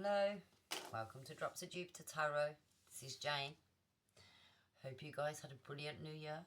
Hello, welcome to Drops of Jupiter Tarot. This is Jane. Hope you guys had a brilliant new year.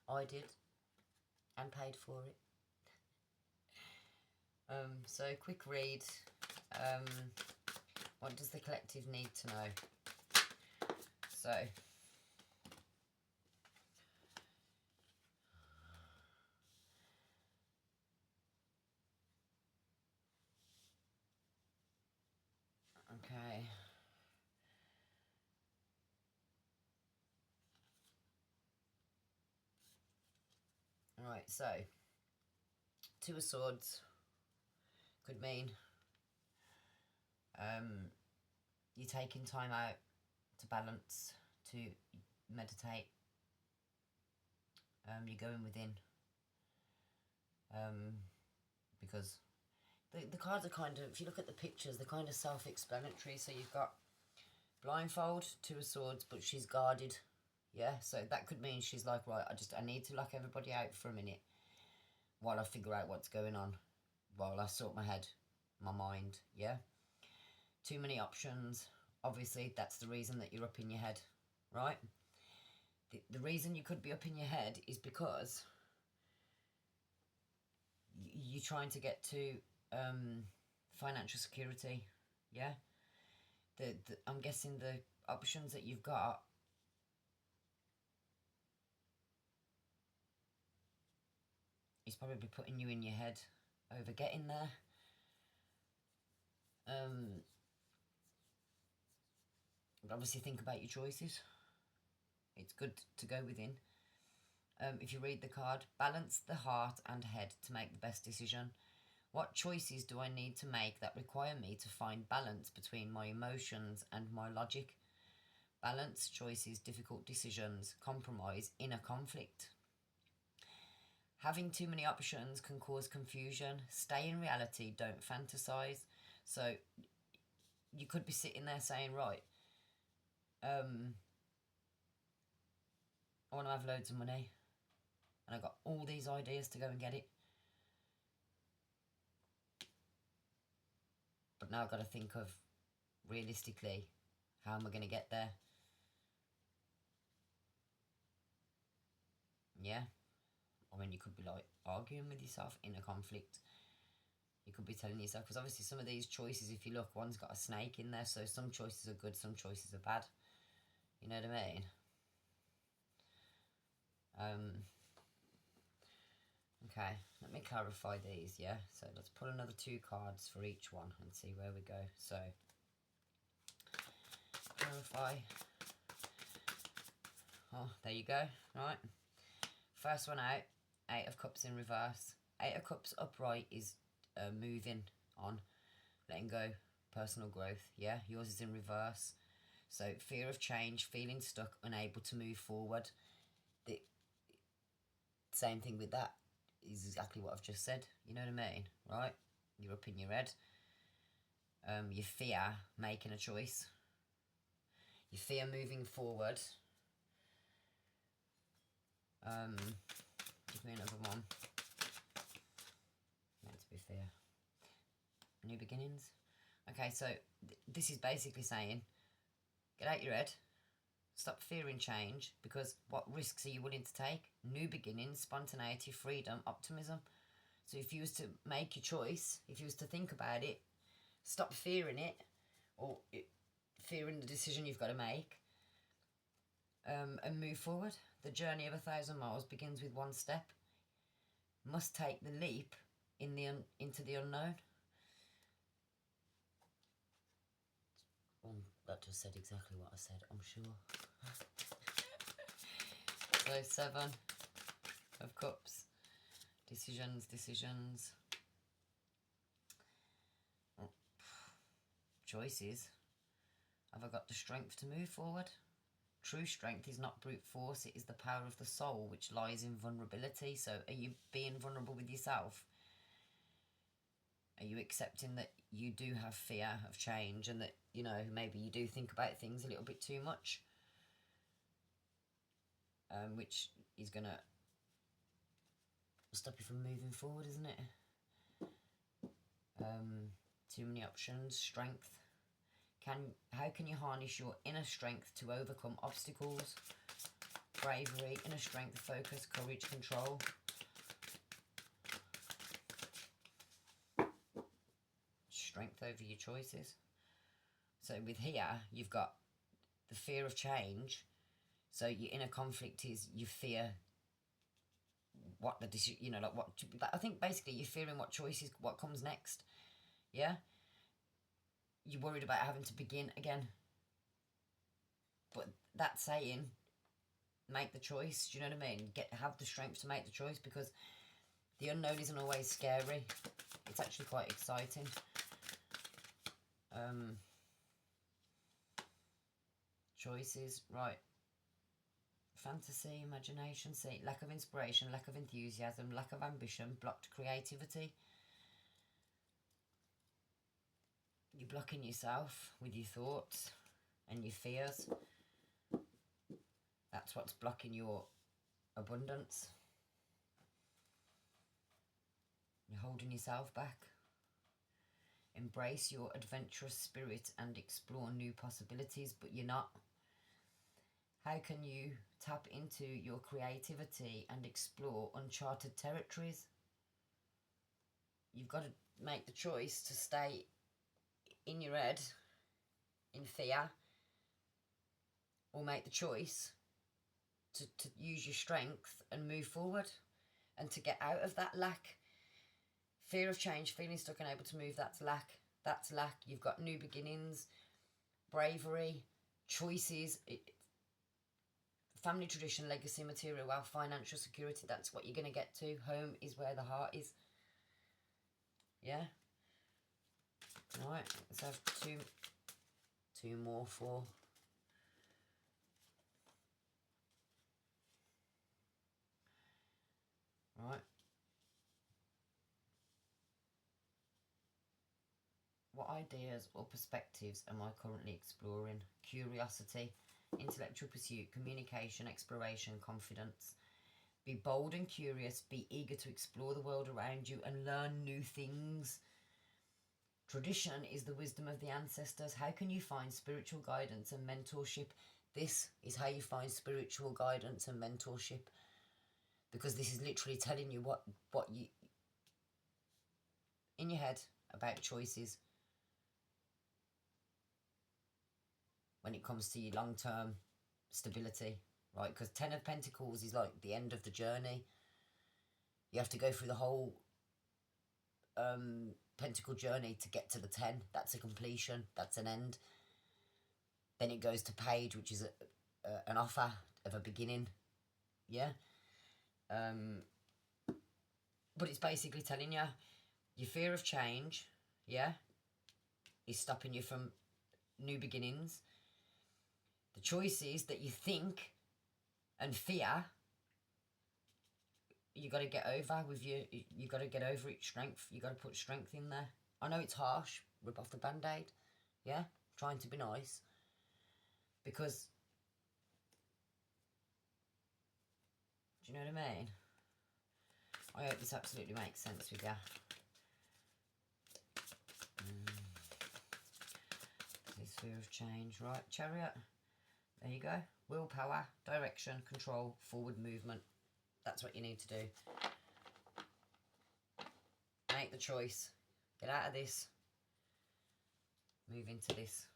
I did, and paid for it. So quick read. What does the collective need to know? So, okay. Alright, so, Two of Swords could mean you're taking time out to balance, to meditate. You're going within. Because the cards are kind of, if you look at the pictures, they're kind of self-explanatory. So you've got blindfold, Two of Swords, but she's guarded. Yeah, so that could mean she's like, right, I need to lock everybody out for a minute while I figure out what's going on, while I sort my head, my mind, yeah? Too many options. Obviously, that's the reason that you're up in your head, right? The reason you could be up in your head is because you're trying to get to financial security, yeah? I'm guessing the options that you've got is probably putting you in your head over getting there. But obviously think about your choices. It's good to go within. If you read the card, balance the heart and head to make the best decision. What choices do I need to make that require me to find balance between my emotions and my logic? Balance, choices, difficult decisions, compromise, inner conflict. Having too many options can cause confusion. Stay in reality, don't fantasize. So you could be sitting there saying, right, I want to have loads of money and I've got all these ideas to go and get it. But now I've got to think of, realistically, how am I going to get there? Yeah? I mean, you could be like arguing with yourself in a conflict. You could be telling yourself, because obviously some of these choices, if you look, one's got a snake in there, so some choices are good, some choices are bad. You know what I mean? Okay, let me clarify these, yeah? So let's pull another 2 cards for each one and see where we go. So, clarify. Oh, there you go, right? First one out, 8 of Cups in reverse. 8 of Cups upright is moving on, letting go, personal growth, yeah? Yours is in reverse. So, fear of change, feeling stuck, unable to move forward. The same thing with that is exactly what I've just said. You know what I mean, right? You're up in your head. You fear making a choice. You fear moving forward. Give me another one. Meant to be fear. New beginnings. Okay, so this is basically saying, get out your head. Stop fearing change, because what risks are you willing to take? New beginnings, spontaneity, freedom, optimism. So if you was to make your choice, if you was to think about it, stop fearing it, or fearing the decision you've got to make, and move forward. The journey of 1,000 miles begins with one step. Must take the leap into the unknown. That just said exactly what I said, I'm sure. So 7 of Cups. Decisions. Choices. Have I got the strength to move forward? True strength is not brute force, it is the power of the soul, which lies in vulnerability. So are you being vulnerable with yourself? Are you accepting that you do have fear of change, and that, you know, maybe you do think about things a little bit too much? Which is going to stop you from moving forward, isn't it? Too many options. Strength. How can you harness your inner strength to overcome obstacles? Bravery, inner strength, focus, courage, control. Strength over your choices. So with here, you've got the fear of change. So your inner conflict is you fear what the decision, you know, like what, I think basically you're fearing what choices, what comes next. Yeah? You're worried about having to begin again. But that saying, make the choice, do you know what I mean? Have the strength to make the choice, because the unknown isn't always scary. It's actually quite exciting. Choices, right. Fantasy, imagination, see, lack of inspiration, lack of enthusiasm, lack of ambition, blocked creativity. You're blocking yourself with your thoughts and your fears. That's what's blocking your abundance. You're holding yourself back. Embrace your adventurous spirit and explore new possibilities, but you're not. How can you tap into your creativity and explore uncharted territories? You've got to make the choice to stay in your head in fear, or make the choice to use your strength and move forward, and to get out of that lack. Fear of change, feeling stuck and able to move, that's lack. That's lack. You've got new beginnings, bravery, choices, family tradition, legacy, material wealth, financial security. That's what you're going to get to. Home is where the heart is. Yeah? Alright, let's have two more for... Right. What ideas or perspectives am I currently exploring? Curiosity, intellectual pursuit, communication, exploration, confidence. Be bold and curious. Be eager to explore the world around you and learn new things. Tradition is the wisdom of the ancestors. How can you find spiritual guidance and mentorship? This is how you find spiritual guidance and mentorship. Because this is literally telling you what you... in your head about choices. When it comes to your long-term stability, right? Because 10 of Pentacles is like the end of the journey. You have to go through the whole Pentacle journey to get to the 10. That's a completion. That's an end. Then it goes to Page, which is an offer of a beginning. Yeah? But it's basically telling you your fear of change, yeah, is stopping you from new beginnings. The choices that you think and fear, you got to get over with you got to get over it. Strength, you got to put strength in there. I know it's harsh, rip off the band-aid, yeah, trying to be nice, because, do you know what I mean? I hope this absolutely makes sense with you. This fear of change, right? Chariot. There you go. Willpower, direction, control, forward movement. That's what you need to do. Make the choice. Get out of this. Move into this.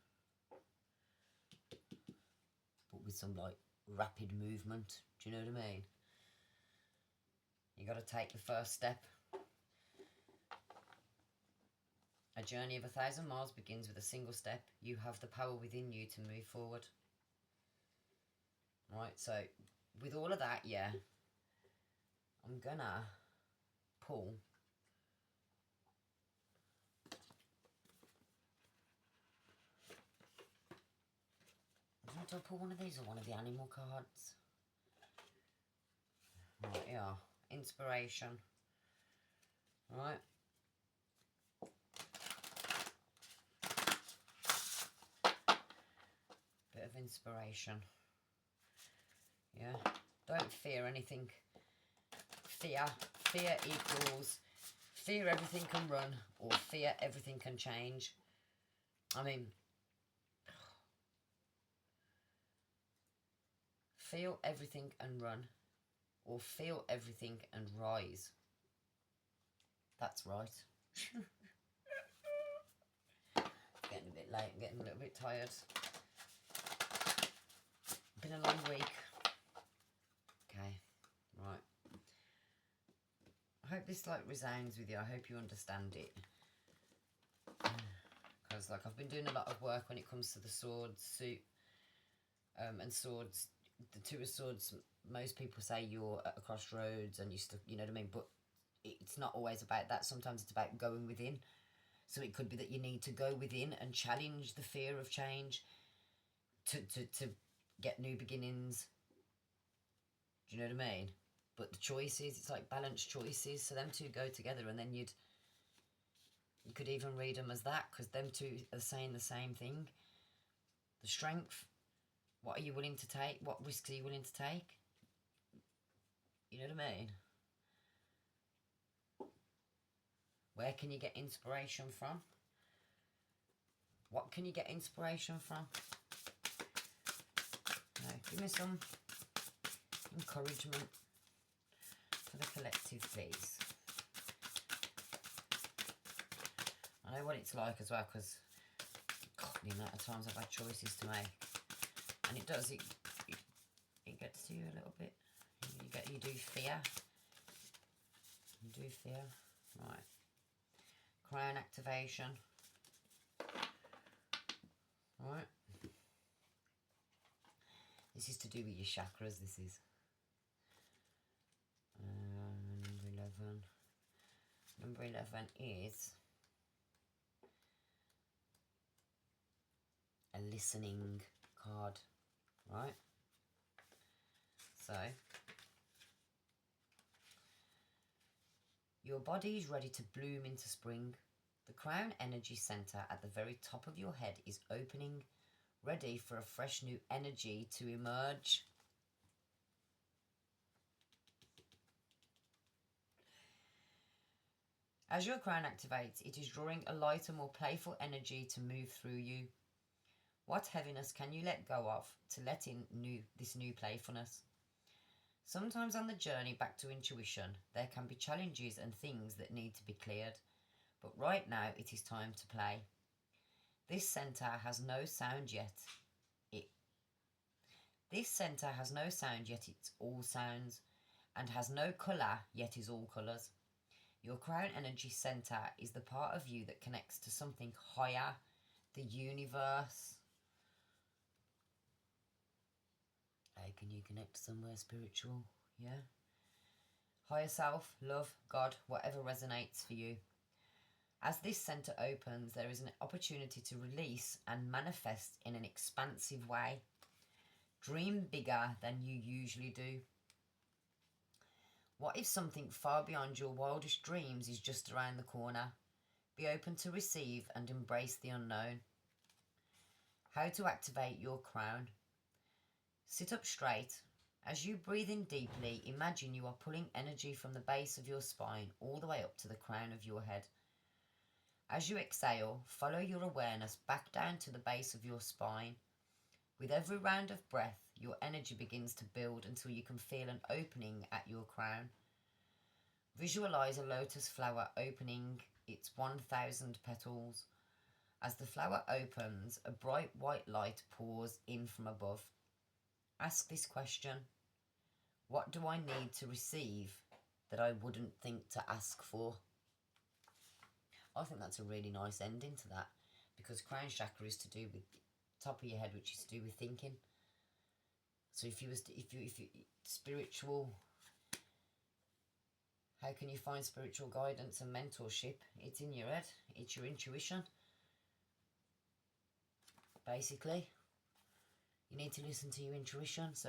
But with some, like, rapid movement. Do you know what I mean? You got to take the first step. A journey of 1,000 miles begins with a single step. You have the power within you to move forward. Right, so with all of that, yeah, I'm gonna pull do I pull one of these or one of the animal cards? Right, yeah, inspiration. Right. Bit of inspiration. Yeah, don't fear anything. Fear equals fear everything can run, or fear everything can change. I mean, Feel everything and run, or feel everything and rise. That's right. Getting a bit late, I'm getting a little bit tired. Been a long week. Okay, right. I hope this like resounds with you. I hope you understand it. Because like I've been doing a lot of work when it comes to the swords suit. And swords, the Two of Swords, most people say you're at a crossroads and you know what I mean? But it's not always about that. Sometimes it's about going within. So it could be that you need to go within and challenge the fear of change to get new beginnings. Do you know what I mean? But the choices, it's like balanced choices. So them two go together, and then you could even read them as that, because them two are saying the same thing. The strength. What are you willing to take? What risks are you willing to take? You know what I mean? Where can you get inspiration from? What can you get inspiration from? No, give me some encouragement for the collective, please. I know what it's like as well, because the amount of times I've had choices to make. And it does, it gets to you a little bit. You do fear. You do fear. Right. Crown activation. Right. This is to do with your chakras, this is. Number 11. Number 11 is a listening card. Right, so your body is ready to bloom into spring. The crown energy center at the very top of your head is opening, ready for a fresh new energy to emerge. As your crown activates, it is drawing a lighter, more playful energy to move through you. What heaviness can you let go of to let in this new playfulness? Sometimes on the journey back to intuition, there can be challenges and things that need to be cleared. But right now, it is time to play. This centre has no sound yet. This centre has no sound yet it's all sounds, and has no colour yet is all colours. Your crown energy centre is the part of you that connects to something higher, the universe. How can you connect to somewhere spiritual? Yeah. Higher self, love, God, whatever resonates for you. As this centre opens, there is an opportunity to release and manifest in an expansive way. Dream bigger than you usually do. What if something far beyond your wildest dreams is just around the corner? Be open to receive and embrace the unknown. How to activate your crown. Sit up straight. As you breathe in deeply, imagine you are pulling energy from the base of your spine all the way up to the crown of your head. As you exhale, follow your awareness back down to the base of your spine. With every round of breath, your energy begins to build until you can feel an opening at your crown. Visualize a lotus flower opening its 1,000 petals. As the flower opens, a bright white light pours in from above. Ask this question: what do I need to receive that I wouldn't think to ask for? I think that's a really nice ending to that, because crown chakra is to do with top of your head, which is to do with thinking. So if you spiritual, how can you find spiritual guidance and mentorship? It's in your head. It's your intuition. Basically, you need to listen to your intuition. So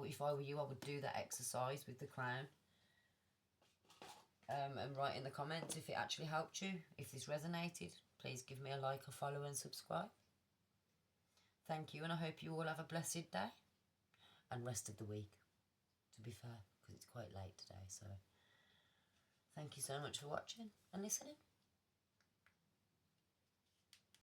if I were you, I would do that exercise with the crown. And write in the comments if it actually helped you. If this resonated, please give me a like, a follow and subscribe. Thank you, and I hope you all have a blessed day and rest of the week, to be fair, because it's quite late today. So thank you so much for watching and listening.